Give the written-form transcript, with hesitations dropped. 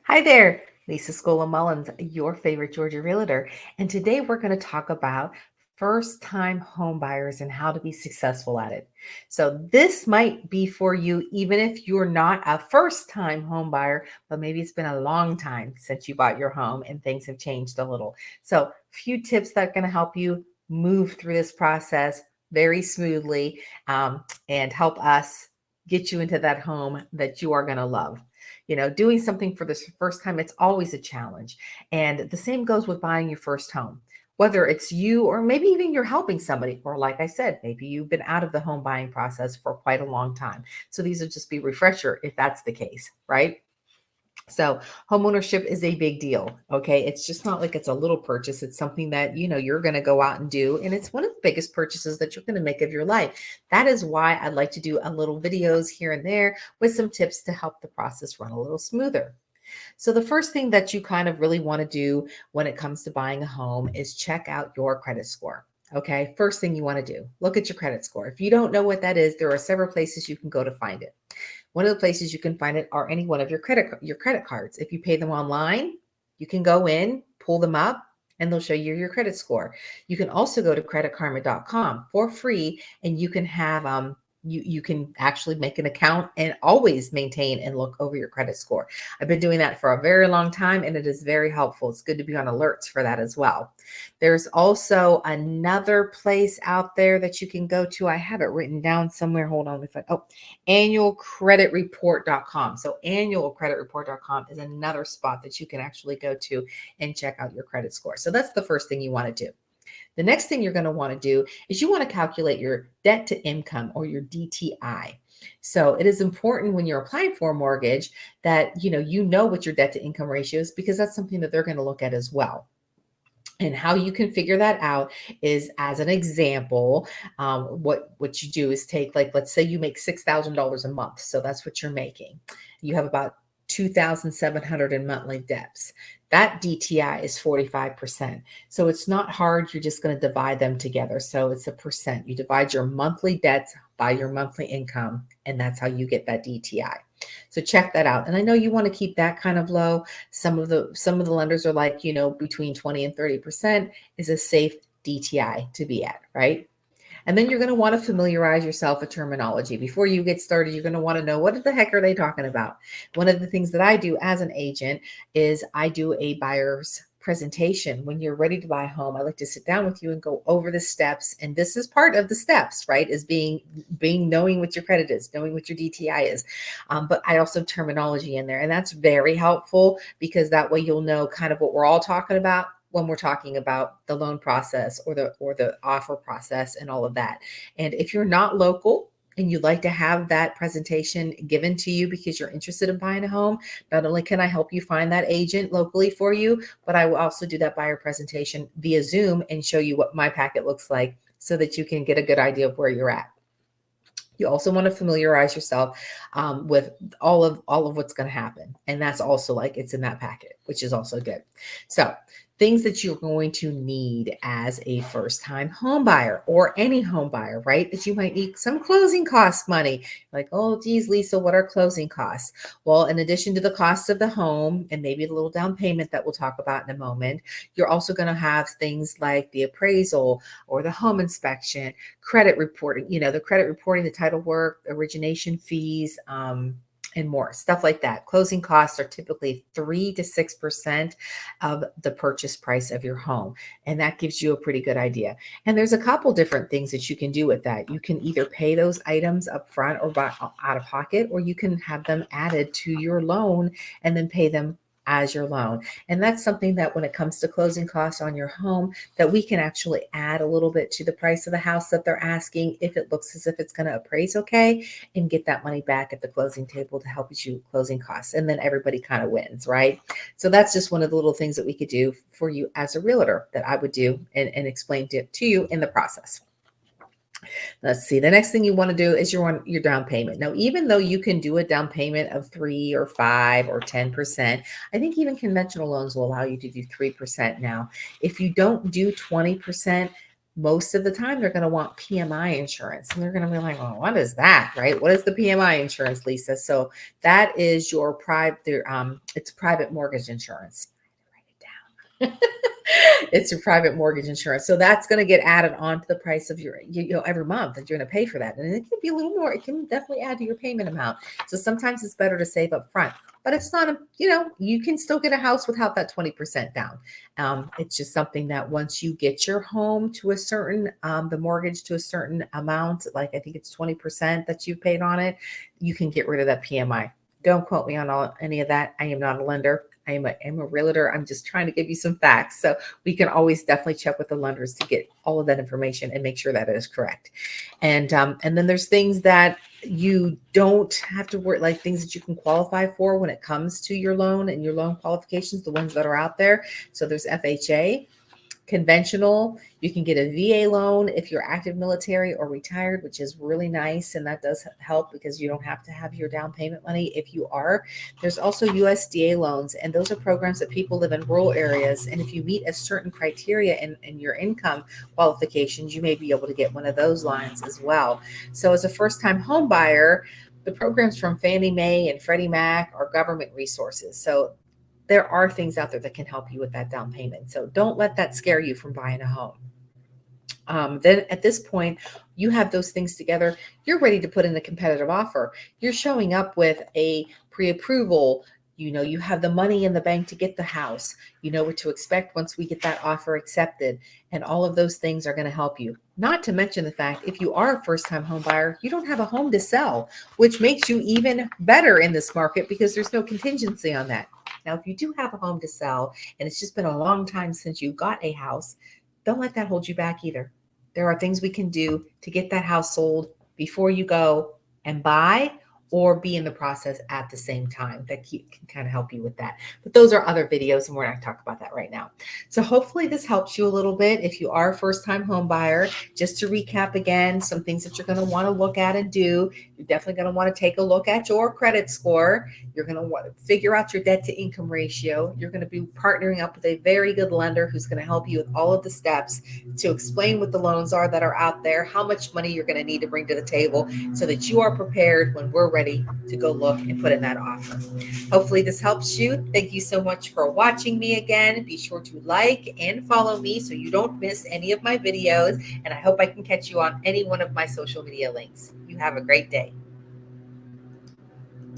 Hi there, Lisa Scola Mullins, your favorite Georgia realtor. And today we're going to talk about first time home buyers and how to be successful at it. So, this might be for you, even if you're not a first time home buyer, but maybe it's been a long time since you bought your home and things have changed a little. So, a few tips that are going to help you move through this process very smoothly and help us get you into that home that you are going to love. Doing something for the first time, it's always a challenge. And the same goes with buying your first home. Whether it's you or maybe even you're helping somebody, or like I said, maybe you've been out of the home buying process for quite a long time. So these will just be refresher if that's the case, right? So, homeownership is a big deal. Okay. It's just not like it's a little purchase. It's something that, you're going to go out and do. And it's one of the biggest purchases that you're going to make of your life. That is why I'd like to do a little videos here and there with some tips to help the process run a little smoother. So, the first thing that you kind of really want to do when it comes to buying a home is check out your credit score. Okay. First thing you want to do, look at your credit score. If you don't know what that is, there are several places you can go to find it. One of the places you can find it are any one of your credit cards. If you pay them online, you can go in, pull them up, and they'll show you your credit score. You can also go to creditkarma.com for free, and you can have you can actually make an account and always maintain and look over your credit score. I've been doing that for a very long time, and it is very helpful. It's good to be on alerts for that as well. There's also another place out there that you can go to. I have it written down somewhere. Hold on. Annualcreditreport.com. So annualcreditreport.com is another spot that you can actually go to and check out your credit score. So that's the first thing you want to do. The next thing you're going to want to do is you want to calculate your debt to income or your DTI. So it is important when you're applying for a mortgage that you know what your debt to income ratio is, because that's something that they're going to look at as well. And how you can figure that out is, as an example, what you do is take, like, let's say you make $6,000 a month, so that's what you're making. You have about 2,700 in monthly debts. That DTI is 45%. So it's not hard. You're just going to divide them together. So it's a percent. You divide your monthly debts by your monthly income, and that's how you get that DTI. So check that out. And I know you want to keep that kind of low. Some of the lenders are like, between 20 and 30% is a safe DTI to be at, right? And then you're going to want to familiarize yourself with terminology. Before you get started, you're going to want to know, what the heck are they talking about? One of the things that I do as an agent is I do a buyer's presentation. When you're ready to buy a home, I like to sit down with you and go over the steps. And this is part of the steps, right? Is being knowing what your credit is, knowing what your DTI is. But I also have terminology in there, and that's very helpful, because that way you'll know kind of what we're all talking about when we're talking about the loan process or the offer process and all of that. And if you're not local and you'd like to have that presentation given to you because you're interested in buying a home, not only can I help you find that agent locally for you, but I will also do that buyer presentation via Zoom and show you what my packet looks like so that you can get a good idea of where you're at. You also want to familiarize yourself with all of what's going to happen, and that's also, like, it's in that packet, which is also good. So, things that you're going to need as a first-time home buyer, or any home buyer, right? That you might need some closing cost money. Like, oh, geez, Lisa, what are closing costs? Well, in addition to the cost of the home and maybe the little down payment that we'll talk about in a moment, you're also going to have things like the appraisal or the home inspection, credit reporting, the credit reporting, the title work, origination fees, and more stuff like that. Closing costs are typically 3 to 6% of the purchase price of your home. And that gives you a pretty good idea. And there's a couple different things that you can do with that. You can either pay those items up front or buy out of pocket, or you can have them added to your loan and then pay them as your loan. And that's something that, when it comes to closing costs on your home, that we can actually add a little bit to the price of the house that they're asking, if it looks as if it's going to appraise okay, and get that money back at the closing table to help you closing costs. And then everybody kind of wins, right? So that's just one of the little things that we could do for you as a realtor, that I would do and explain to you in the process. Let's see. The next thing you want to do is your down payment. Now, even though you can do a down payment of 3 or 5 or 10%, I think even conventional loans will allow you to do 3% now. If you don't do 20%, most of the time they're going to want PMI insurance, and they're going to be like, well, what is that, right? What is the PMI insurance, Lisa? So that is your private, it's private mortgage insurance. Write it down. It's your private mortgage insurance. So that's going to get added onto the price of your, every month that you're going to pay for that. And it can be a little more, it can definitely add to your payment amount. So sometimes it's better to save up front, but it's not you can still get a house without that 20% down. It's just something that once you get your home to a certain, the mortgage to a certain amount, like I think it's 20% that you've paid on it, you can get rid of that PMI. Don't quote me on any of that. I am not a lender. I'm a realtor. I'm just trying to give you some facts. So we can always definitely check with the lenders to get all of that information and make sure that it is correct. And then there's things that you don't have to worry, like things that you can qualify for when it comes to your loan and your loan qualifications, the ones that are out there. So there's FHA, conventional. You can get a VA loan if you're active military or retired, which is really nice. And that does help because you don't have to have your down payment money if you are. There's also USDA loans, and those are programs that people live in rural areas. And if you meet a certain criteria in your income qualifications, you may be able to get one of those lines as well. So as a first-time home buyer, the programs from Fannie Mae and Freddie Mac are government resources. So there are things out there that can help you with that down payment. So don't let that scare you from buying a home. Then at this point, you have those things together. You're ready to put in a competitive offer. You're showing up with a pre-approval. You have the money in the bank to get the house. You know what to expect once we get that offer accepted. And all of those things are going to help you. Not to mention the fact, if you are a first-time home buyer, you don't have a home to sell, which makes you even better in this market because there's no contingency on that. Now, if you do have a home to sell and it's just been a long time since you got a house, don't let that hold you back either. There are things we can do to get that house sold before you go and buy, or be in the process at the same time. That can kind of help you with that. But those are other videos, and we're not going to talk about that right now. So hopefully this helps you a little bit if you are a first-time home buyer. Just to recap again, some things that you're going to want to look at and do. You're definitely going to want to take a look at your credit score. You're going to want to figure out your debt to income ratio. You're going to be partnering up with a very good lender who's going to help you with all of the steps to explain what the loans are that are out there, how much money you're going to need to bring to the table so that you are prepared when we're ready to go look and put in that offer. Hopefully this helps you. Thank you so much for watching me again. Be sure to like and follow me so you don't miss any of my videos. And I hope I can catch you on any one of my social media links. You have a great day.